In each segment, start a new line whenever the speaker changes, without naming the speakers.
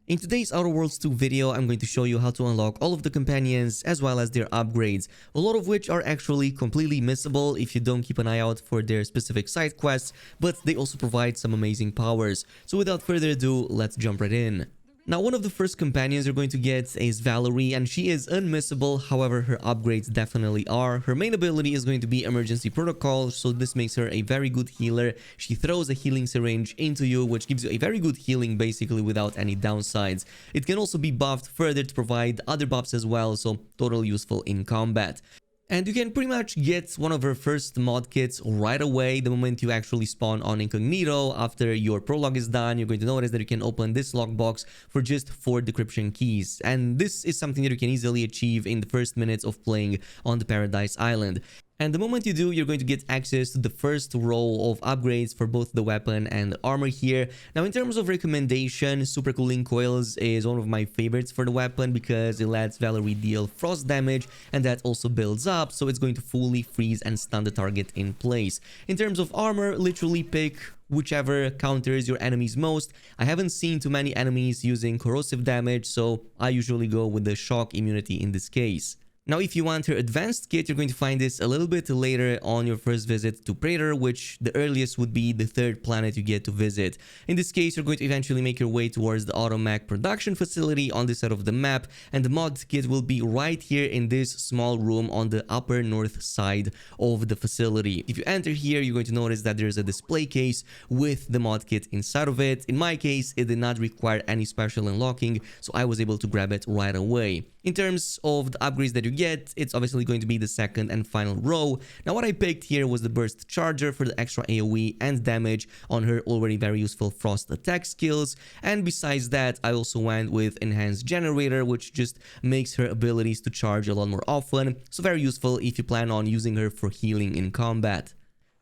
In today's Outer Worlds 2 video, I'm going to show you how to unlock all of the companions as well as their upgrades, a lot of which are actually completely missable if you don't keep an eye out for their specific side quests, but they also provide some amazing powers. So without further ado, let's jump right in. Now, one of the first companions you're going to get is Valerie, and she is unmissable. However, her upgrades definitely are. Her main ability is going to be Emergency Protocol, so this makes her a very good healer. She throws a healing syringe into you, which gives you a very good healing basically without any downsides. It can also be buffed further to provide other buffs as well, so totally useful in combat. And you can pretty much get one of her first mod kits right away the moment you actually spawn on Incognito. After your prologue is done, you're going to notice that you can open this lockbox for just 4 decryption keys. And this is something that you can easily achieve in the first minutes of playing on the Paradise Island. And the moment you do, you're going to get access to the first row of upgrades for both the weapon and the armor here. Now, in terms of recommendation, Super Cooling Coils is one of my favorites for the weapon because it lets Valerie deal frost damage, and that also builds up, so it's going to fully freeze and stun the target in place. In terms of armor, literally pick whichever counters your enemies most. I haven't seen too many enemies using corrosive damage, so I usually go with the shock immunity in this case. Now, if you want her advanced kit, you're going to find this a little bit later on your first visit to Praetor, which the earliest would be the 3rd planet you get to visit. In this case, you're going to eventually make your way towards the Automech production facility on this side of the map, and the mod kit will be right here in this small room on the upper north side of the facility. If you enter here, you're going to notice that there's a display case with the mod kit inside of it. In my case, it did not require any special unlocking, so I was able to grab it right away. In terms of the upgrades that you get, it's obviously going to be the second and final row. Now, what I picked here was the Burst Charger for the extra AoE and damage on her already very useful Frost attack skills. And besides that, I also went with Enhanced Generator, which just makes her abilities to charge a lot more often. So very useful if you plan on using her for healing in combat.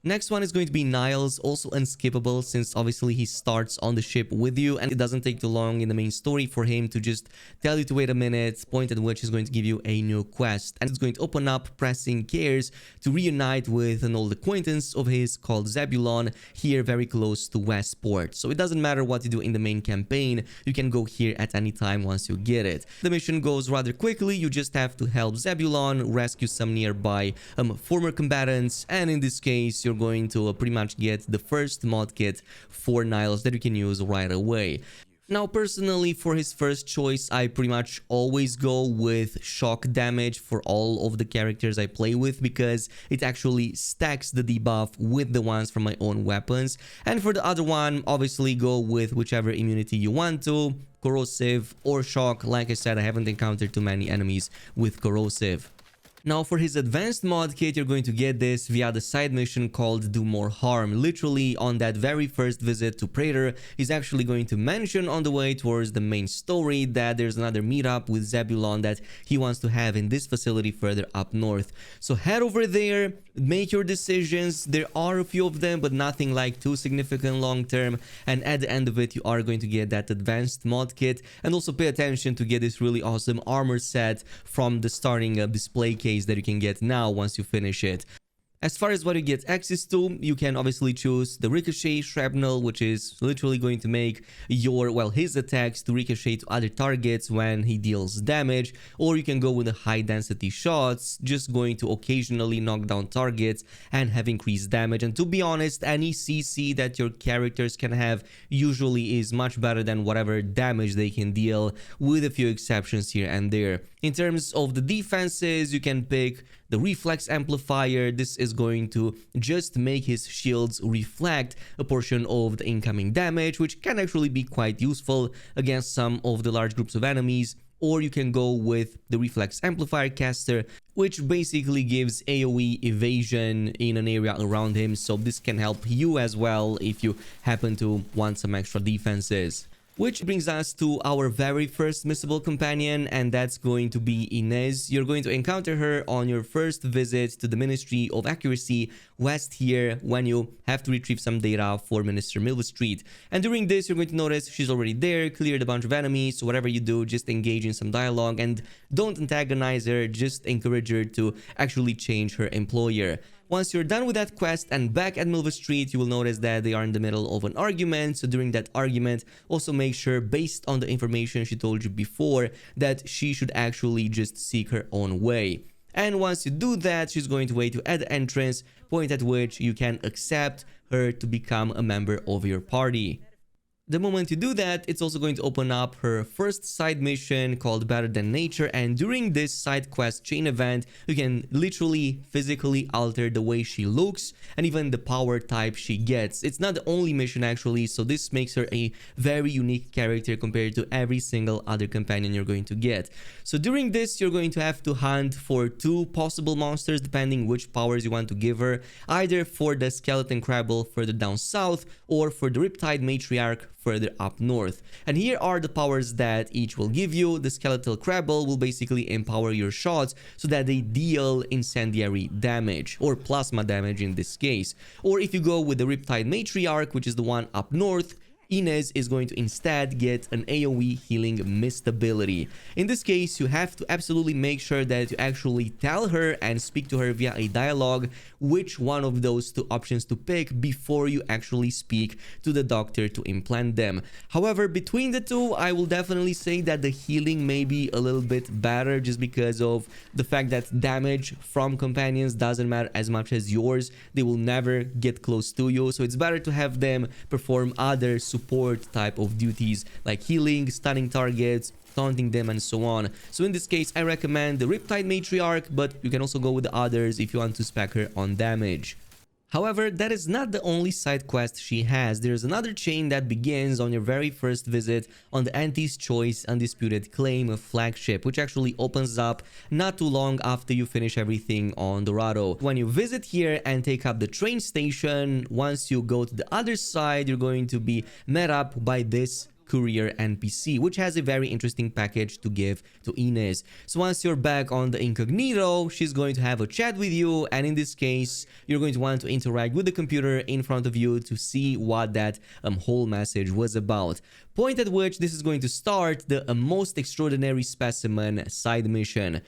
Next one is going to be Niles, also unskippable since obviously he starts on the ship with you, and it doesn't take too long in the main story for him to just tell you to wait a minute, point at which is going to give you a new quest, and it's going to open up pressing cares to reunite with an old acquaintance of his called Zebulon here very close to Westport. So it doesn't matter what you do in the main campaign, you can go here at any time once you get it. The mission goes rather quickly, you just have to help Zebulon, rescue some nearby former combatants, and in this case you're going to pretty much get the first mod kit for Niles that you can use right away. Now, personally, for his first choice, I pretty much always go with shock damage for all of the characters I play with because it actually stacks the debuff with the ones from my own weapons. And for the other one, obviously go with whichever immunity you want to, corrosive or shock. Like I said, I haven't encountered too many enemies with corrosive. Now, for his advanced mod kit, you're going to get this via the side mission called Do More Harm. Literally, on that very first visit to Praetor, he's actually going to mention on the way towards the main story that there's another meetup with Zebulon that he wants to have in this facility further up north. So head over there, make your decisions. There are a few of them, but nothing like too significant long term. And at the end of it, you are going to get that advanced mod kit. And also pay attention to get this really awesome armor set from the starting display case that you can get now once you finish it. As far as what you get access to, you can obviously choose the Ricochet Shrapnel, which is literally going to make his attacks to ricochet to other targets when he deals damage, or you can go with the high density shots, just going to occasionally knock down targets and have increased damage. And to be honest, any CC that your characters can have usually is much better than whatever damage they can deal, with a few exceptions here and there. In terms of the defenses, you can pick the Reflex Amplifier. This is going to just make his shields reflect a portion of the incoming damage, which can actually be quite useful against some of the large groups of enemies. Or you can go with the Reflex Amplifier Caster, which basically gives AoE evasion in an area around him, so this can help you as well if you happen to want some extra defenses. Which brings us to our very first missable companion, and that's going to be Inez. You're going to encounter her on your first visit to the Ministry of Accuracy west here when you have to retrieve some data for Minister Milvestreet. And during this, you're going to notice she's already there, cleared a bunch of enemies, so whatever you do, just engage in some dialogue and don't antagonize her, just encourage her to actually change her employer. Once you're done with that quest and back at Milva Street, you will notice that they are in the middle of an argument. So during that argument, also make sure, based on the information she told you before, that she should actually just seek her own way. And once you do that, she's going to wait you at the entrance, point at which you can accept her to become a member of your party. The moment you do that, it's also going to open up her first side mission called Better Than Nature, and during this side quest chain event, you can literally physically alter the way she looks and even the power type she gets. It's not the only mission actually, so this makes her a very unique character compared to every single other companion you're going to get. So during this, you're going to have to hunt for 2 possible monsters depending which powers you want to give her, either for the skeleton Crabble further down south or for the Riptide Matriarch further up north. And here are the powers that each will give you. The skeletal Crabble will basically empower your shots so that they deal incendiary damage, or plasma damage in this case. Or if you go with the Riptide Matriarch, which is the one up north, Inez is going to instead get an AoE healing mist ability. In this case, you have to absolutely make sure that you actually tell her and speak to her via a dialogue which one of those 2 options to pick before you actually speak to the doctor to implant them. However, between the 2, I will definitely say that the healing may be a little bit better just because of the fact that damage from companions doesn't matter as much as yours. They will never get close to you, so it's better to have them perform other support type of duties like healing, stunning targets, taunting them, and so on. So in this case, I recommend the Riptide Matriarch, but you can also go with the others if you want to spec her on damage. However, that is not the only side quest she has. There's another chain that begins on your very first visit on the Auntie's Choice Undisputed Claim flagship, which actually opens up not too long after you finish everything on Dorado. When you visit here and take up the train station, once you go to the other side, you're going to be met up by this courier NPC, which has a very interesting package to give to Inez. So once you're back on the incognito, she's going to have a chat with you, and in this case, you're going to want to interact with the computer in front of you to see what that whole message was about. Point at which this is going to start the most extraordinary specimen side mission,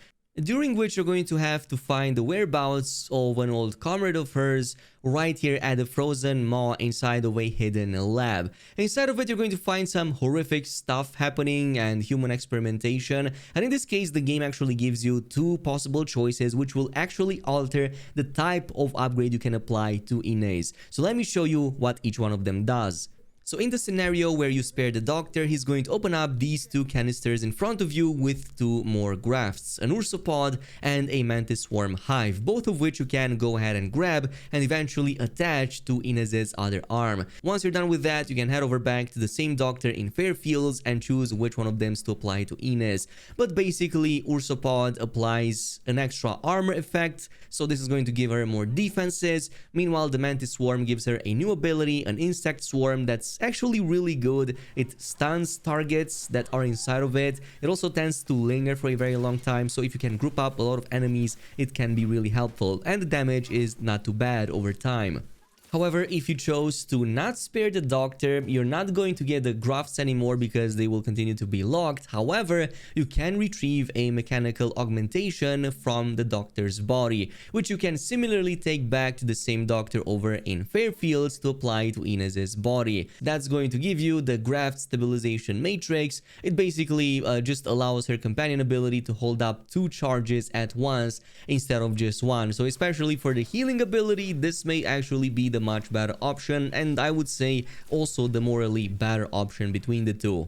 during which you're going to have to find the whereabouts of an old comrade of hers right here at the frozen maw inside of a hidden lab. Inside of it, you're going to find some horrific stuff happening and human experimentation, and in this case, the game actually gives you 2 possible choices which will actually alter the type of upgrade you can apply to Inez. So let me show you what each one of them does. So in the scenario where you spare the doctor, he's going to open up these 2 canisters in front of you with 2 more grafts, an ursopod and a mantis swarm hive, both of which you can go ahead and grab and eventually attach to Inez's other arm. Once you're done with that, you can head over back to the same doctor in Fairfields and choose which one of them to apply to Inez. But basically, ursopod applies an extra armor effect, so this is going to give her more defenses. Meanwhile, the mantis swarm gives her a new ability, an insect swarm that's actually really good. It stuns targets that are inside of it. It also tends to linger for a very long time, so if you can group up a lot of enemies, it can be really helpful, and the damage is not too bad over time. However, if you chose to not spare the doctor, you're not going to get the grafts anymore because they will continue to be locked. However, you can retrieve a mechanical augmentation from the doctor's body, which you can similarly take back to the same doctor over in Fairfields to apply to Inez's body. That's going to give you the graft stabilization matrix. It basically just allows her companion ability to hold up 2 charges at once instead of just 1. So especially for the healing ability, this may actually be the much better option, and I would say also the morally better option between the 2.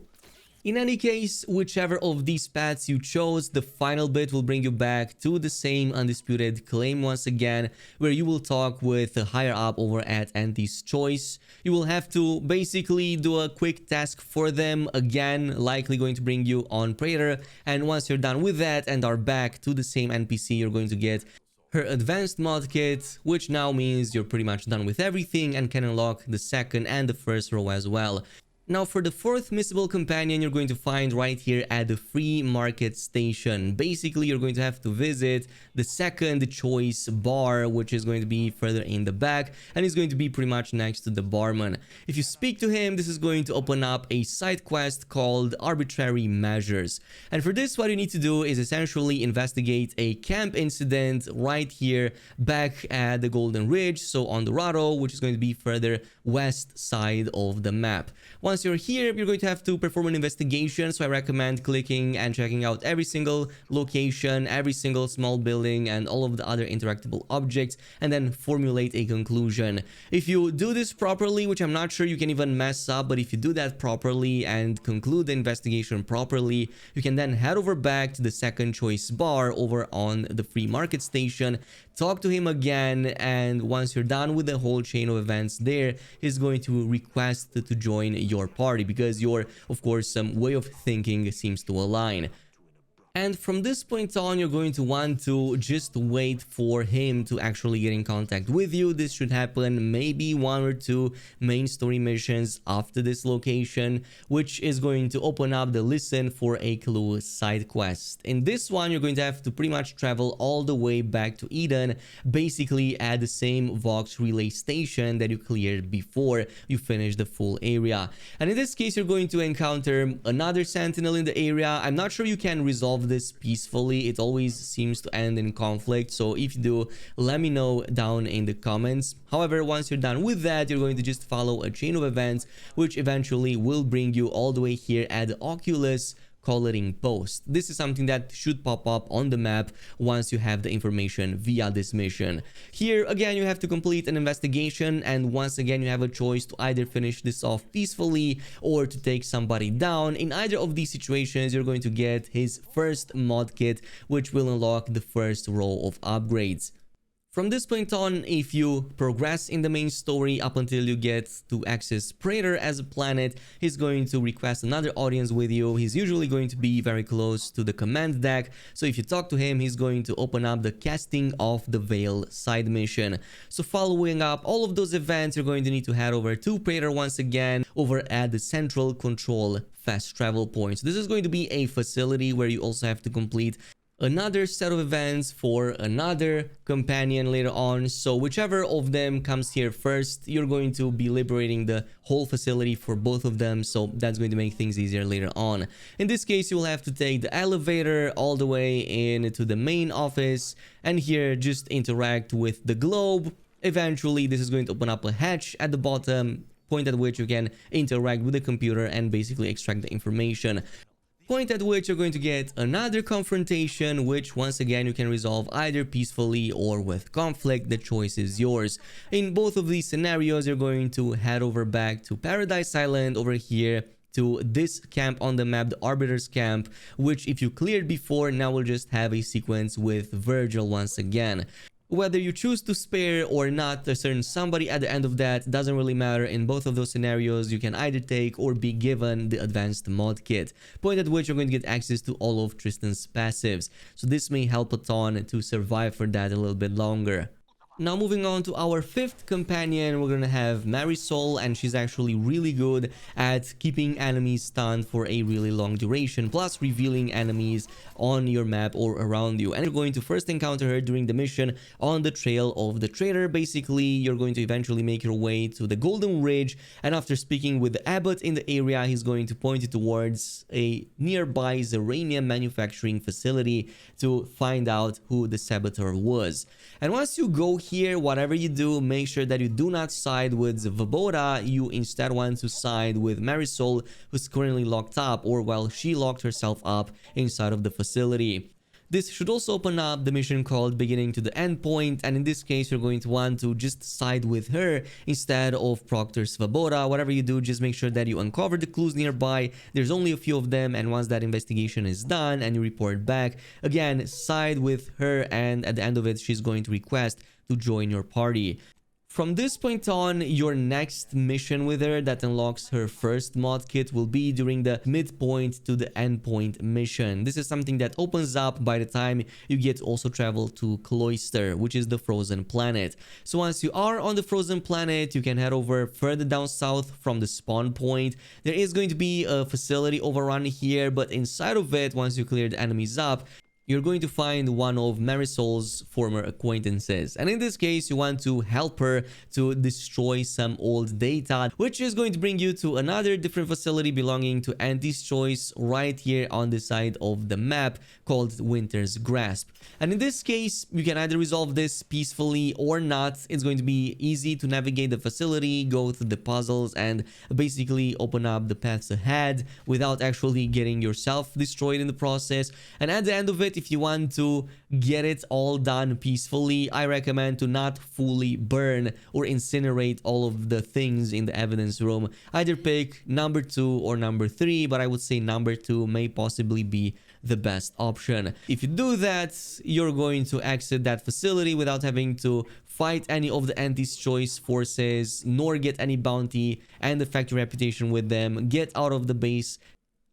In any case, whichever of these paths you chose, the final bit will bring you back to the same undisputed claim once again, where you will talk with the higher up over at Auntie's Choice. You will have to basically do a quick task for them, again, likely going to bring you on Praetor, and once you're done with that and are back to the same NPC, you're going to get her advanced mod kit, which now means you're pretty much done with everything and can unlock the second and the first row as well. Now for the fourth missable companion, you're going to find right here at the free market station. Basically, you're going to have to visit the second choice bar, which is going to be further in the back, and it's going to be pretty much next to the barman. If you speak to him, this is going to open up a side quest called Arbitrary Measures. And for this, what you need to do is essentially investigate a camp incident right here back at the Golden Ridge, so on Dorado, which is going to be further west side of the map. Once you're here, you're going to have to perform an investigation, so I recommend clicking and checking out every single location, every single small building, and all of the other interactable objects, and then formulate a conclusion. If you do this properly, which I'm not sure you can even mess up, but if you do that properly and conclude the investigation properly, you can then head over back to the second choice bar over on the free market station, talk to him again, and once you're done with the whole chain of events there, he's going to request to join your party because your, of course, way of thinking seems to align. And from this point on, you're going to want to just wait for him to actually get in contact with you. This should happen maybe 1 or 2 main story missions after this location, which is going to open up the Listen for a Clue side quest. In this one, you're going to have to pretty much travel all the way back to Eden, basically at the same Vox relay station that you cleared before you finished the full area. And in this case, you're going to encounter another sentinel in the area. I'm not sure you can resolve this peacefully. It always seems to end in conflict, so if you do, let me know down in the comments. However, once you're done with that, you're going to just follow a chain of events which eventually will bring you all the way here at the Oculus coloring post. This is something that should pop up on the map once you have the information via this mission. Here again, you have to complete an investigation, and once again you have a choice to either finish this off peacefully or to take somebody down. In either of these situations, you're going to get his first mod kit, which will unlock the first row of upgrades. From this point on, if you progress in the main story up until you get to access Praetor as a planet, he's going to request another audience with you. He's usually going to be very close to the command deck, so if you talk to him, he's going to open up the Casting of the Veil side mission. So following up all of those events, you're going to need to head over to Praetor once again over at the Central Control Fast Travel Point. So this is going to be a facility where you also have to complete another set of events for another companion later on. So whichever of them comes here first, you're going to be liberating the whole facility for both of them, so that's going to make things easier later on. In this case, you'll have to take the elevator all the way into the main office, and here just interact with the globe. Eventually, this is going to open up a hatch at the bottom, point at which you can interact with the computer and basically extract the information. Point at which you're going to get another confrontation, which once again you can resolve either peacefully or with conflict. The choice is yours. In both of these scenarios, you're going to head over back to Paradise Island over here to this camp on the map, the Arbiter's Camp, which if you cleared before, now we'll just have a sequence with Virgil once again. Whether you choose to spare or not a certain somebody at the end of that doesn't really matter. In both of those scenarios, you can either take or be given the advanced mod kit, point at which you're going to get access to all of Tristan's passives. So this may help a ton to survive for that a little bit longer. Now moving on to our fifth companion, we're gonna have Marisol, and she's actually really good at keeping enemies stunned for a really long duration, plus revealing enemies on your map or around you. And you're going to first encounter her during the mission on the Trail of the Traitor. Basically, you're going to eventually make your way to the Golden Ridge, and after speaking with the abbot in the area, he's going to point you towards a nearby Zeranium manufacturing facility to find out who the saboteur was. And once you go here, whatever you do, make sure that you do not side with Vaboda. You instead want to side with Marisol, who's currently locked up, or well, she locked herself up inside of the facility. This should also open up the mission called Beginning to the Endpoint, and in this case, you're going to want to just side with her instead of Proctor Svoboda. Whatever you do, just make sure that you uncover the clues nearby. There's only a few of them, and once that investigation is done and you report back, again, side with her, and at the end of it, she's going to request to join your party. From this point on, your next mission with her that unlocks her first mod kit will be during the midpoint to the endpoint mission. This is something that opens up by the time you get to also travel to Cloister, which is the frozen planet. So once you are on the frozen planet, you can head over further down south from the spawn point. There is going to be a facility overrun here, but inside of it, once you clear the enemies up, you're going to find one of Marisol's former acquaintances. And in this case, you want to help her to destroy some old data, which is going to bring you to another different facility belonging to Auntie's Choice right here on the side of the map called Winter's Grasp. And in this case, you can either resolve this peacefully or not. It's going to be easy to navigate the facility, go through the puzzles, and basically open up the paths ahead without actually getting yourself destroyed in the process. And at the end of it, if you want to get it all done peacefully, I recommend to not fully burn or incinerate all of the things in the evidence room. Either pick number 2 or number 3, but I would say number 2 may possibly be the best option. If you do that, you're going to exit that facility without having to fight any of the Auntie's Choice forces, nor get any bounty and affect your reputation with them. Get out of the base,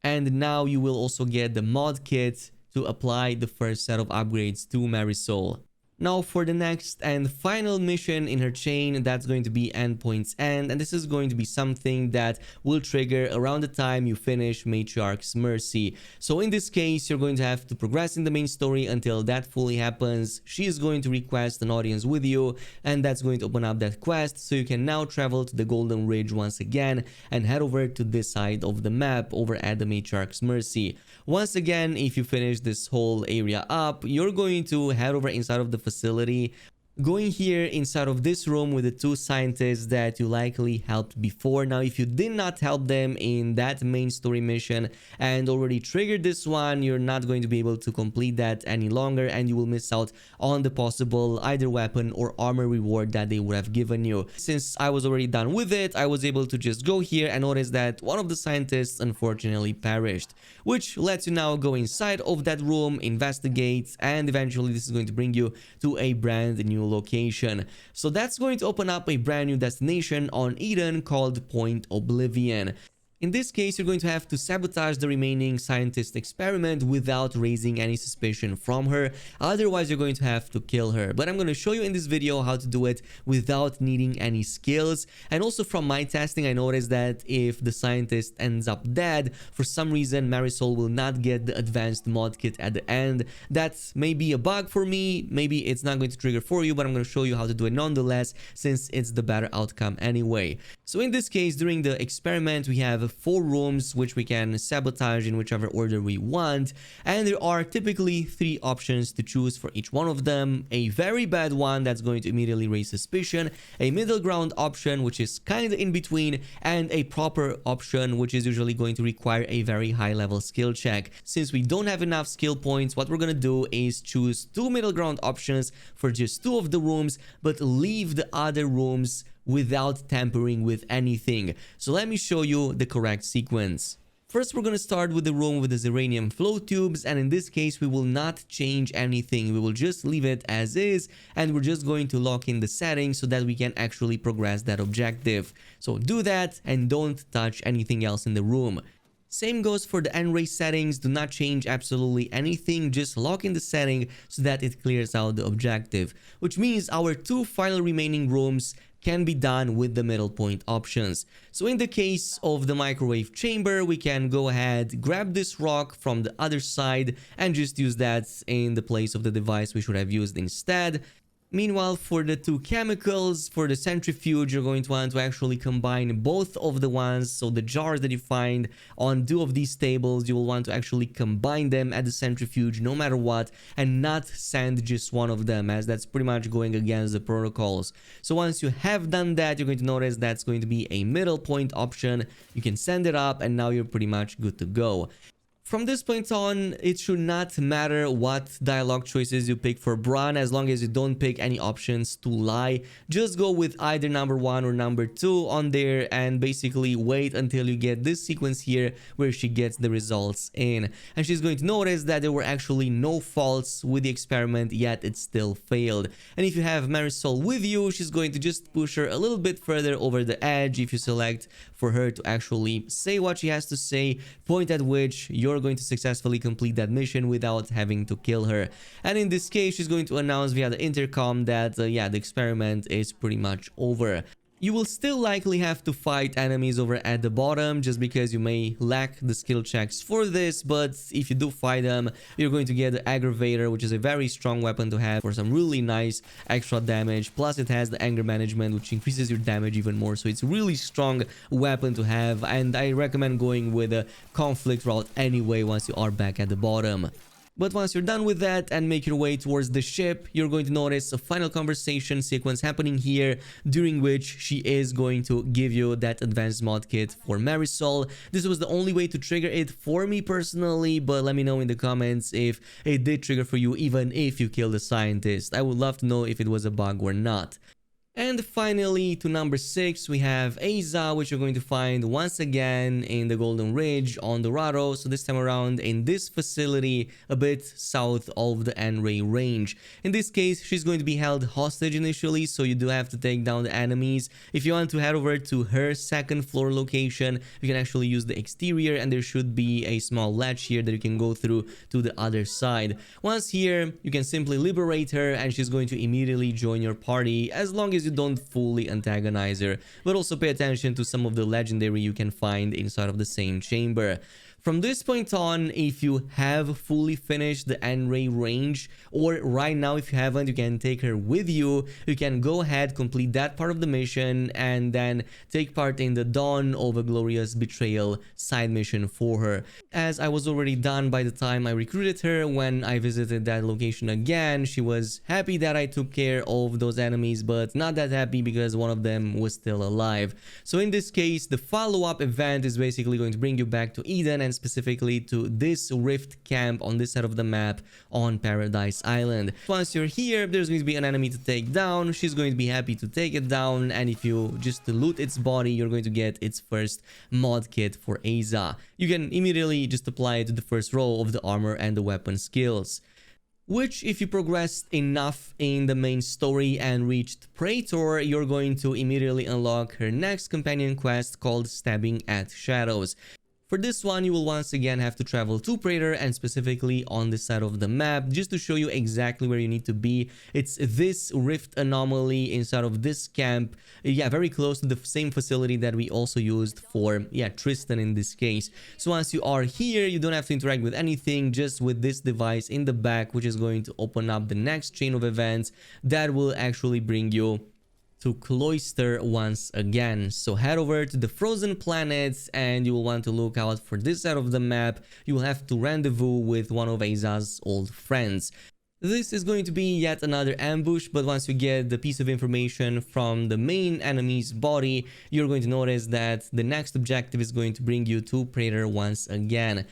and now you will also get the mod kit to apply the first set of upgrades to Marisol. Now for the next and final mission in her chain, that's going to be Endpoint's End, and this is going to be something that will trigger around the time you finish Matriarch's Mercy. So in this case, you're going to have to progress in the main story until that fully happens. She is going to request an audience with you, and that's going to open up that quest, so you can now travel to the Golden Ridge once again and head over to this side of the map over at the Matriarch's Mercy. Once again, if you finish this whole area up, you're going to head over inside of the facility, going here inside of this room with the 2 scientists that you likely helped before. Now, if you did not help them in that main story mission and already triggered this one, you're not going to be able to complete that any longer, and you will miss out on the possible either weapon or armor reward that they would have given you. Since I was already done with it, I was able to just go here and notice that one of the scientists unfortunately perished, which lets you now go inside of that room, investigate, and eventually this is going to bring you to a brand new location. So that's going to open up a brand new destination on Eden called Point Oblivion. In this case, you're going to have to sabotage the remaining scientist experiment without raising any suspicion from her. Otherwise, you're going to have to kill her. But I'm going to show you in this video how to do it without needing any skills. And also from my testing, I noticed that if the scientist ends up dead, for some reason, Marisol will not get the advanced mod kit at the end. That may be a bug for me. Maybe it's not going to trigger for you, but I'm going to show you how to do it nonetheless, since it's the better outcome anyway. So in this case, during the experiment, we have 4 rooms which we can sabotage in whichever order we want, and there are typically 3 options to choose for each one of them. A very bad one that's going to immediately raise suspicion, a middle ground option which is kind of in between, and a proper option which is usually going to require a very high level skill check. Since we don't have enough skill points, what we're gonna do is choose 2 middle ground options for just 2 of the rooms, but leave the other rooms without tampering with anything. So let me show you the correct sequence. First, we're going to start with the room with the Zeranium flow tubes, and in this case, we will not change anything. We will just leave it as is, and we're just going to lock in the settings so that we can actually progress that objective. So do that and don't touch anything else in the room. Same goes for the N-ray settings. Do not change absolutely anything, just lock in the setting so that it clears out the objective, which means our 2 final remaining rooms can be done with the middle point options. So in the case of the microwave chamber, we can go ahead, grab this rock from the other side and just use that in the place of the device we should have used instead. Meanwhile, for the 2 chemicals, for the centrifuge, you're going to want to actually combine both of the ones. So the jars that you find on 2 of these tables, you will want to actually combine them at the centrifuge no matter what, and not send just one of them, as that's pretty much going against the protocols. So once you have done that, you're going to notice that's going to be a middle point option. You can send it up and now you're pretty much good to go. From this point on, it should not matter what dialogue choices you pick for Bran, as long as you don't pick any options to lie. Just go with either number 1 or number 2 on there and basically wait until you get this sequence here where she gets the results in. And she's going to notice that there were actually no faults with the experiment, yet it still failed. And if you have Marisol with you, she's going to just push her a little bit further over the edge if you select for her to actually say what she has to say, point at which you're going to successfully complete that mission without having to kill her. And in this case, she's going to announce via the intercom that yeah, the experiment is pretty much over. You will still likely have to fight enemies over at the bottom just because you may lack the skill checks for this, but if you do fight them, you're going to get the aggravator, which is a very strong weapon to have for some really nice extra damage. Plus it has the anger management, which increases your damage even more, so it's a really strong weapon to have, and I recommend going with a conflict route anyway once you are back at the bottom. But once you're done with that and make your way towards the ship, you're going to notice a final conversation sequence happening here, during which she is going to give you that advanced mod kit for Marisol. This was the only way to trigger it for me personally, but let me know in the comments if it did trigger for you, even if you killed the scientist. I would love to know if it was a bug or not. And finally, to number 6, we have Aza, which you're going to find once again in the Golden Ridge on Dorado. So this time around in this facility, a bit south of the N-Ray range. In this case, she's going to be held hostage initially, so you do have to take down the enemies. If you want to head over to her second floor location, you can actually use the exterior, and there should be a small latch here that you can go through to the other side. Once here, you can simply liberate her, and she's going to immediately join your party, as long as you don't fully antagonize her, but also pay attention to some of the legendary you can find inside of the same chamber. From this point on, if you have fully finished the N-Ray range, or right now if you haven't, you can take her with you. You can go ahead, complete that part of the mission, and then take part in the Dawn of a Glorious Betrayal side mission for her. As I was already done by the time I recruited her, when I visited that location again, she was happy that I took care of those enemies, but not that happy because one of them was still alive. So in this case, the follow-up event is basically going to bring you back to Eden, and specifically to this rift camp on this side of the map on Paradise Island. Once you're here, there's going to be an enemy to take down. She's going to be happy to take it down, and if you just loot its body, you're going to get its first mod kit for Aza. You can immediately just apply it to the first row of the armor and the weapon skills, which if you progressed enough in the main story and reached Praetor, you're going to immediately unlock her next companion quest called Stabbing at Shadows. For this one, you will once again have to travel to Praetor, and specifically on this side of the map, just to show you exactly where you need to be. It's this rift anomaly inside of this camp, yeah, very close to the same facility that we also used for, yeah, Tristan in this case. So once you are here, you don't have to interact with anything, just with this device in the back, which is going to open up the next chain of events that will actually bring you to Cloister once again. So head over to the frozen planets, and you will want to look out for this side of the map. You will have to rendezvous with one of Aza's old friends. This is going to be yet another ambush, but once you get the piece of information from the main enemy's body, you're going to notice that the next objective is going to bring you to Praetor once again.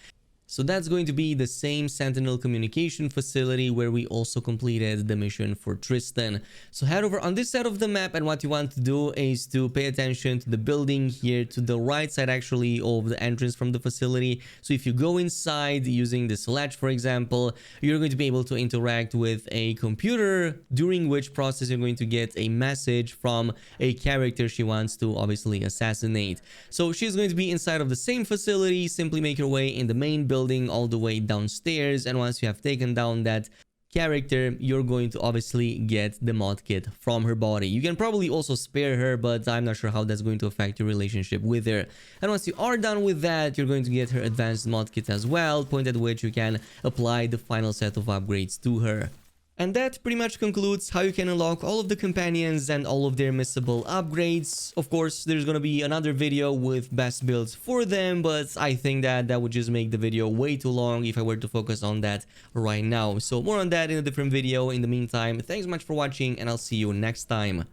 So that's going to be the same Sentinel communication facility where we also completed the mission for Tristan. So head over on this side of the map, and what you want to do is to pay attention to the building here to the right side actually of the entrance from the facility. So if you go inside using this latch, for example, you're going to be able to interact with a computer, during which process you're going to get a message from a character she wants to obviously assassinate. So she's going to be inside of the same facility. Simply make your way in the main building all the way downstairs, and once you have taken down that character, you're going to obviously get the mod kit from her body. You can probably also spare her, but I'm not sure how that's going to affect your relationship with her. And once you are done with that, you're going to get her advanced mod kit as well, point at which you can apply the final set of upgrades to her. And that pretty much concludes how you can unlock all of the companions and all of their missable upgrades. Of course, there's gonna be another video with best builds for them, but I think that would just make the video way too long if I were to focus on that right now. So more on that in a different video. In the meantime, thanks so much for watching, and I'll see you next time.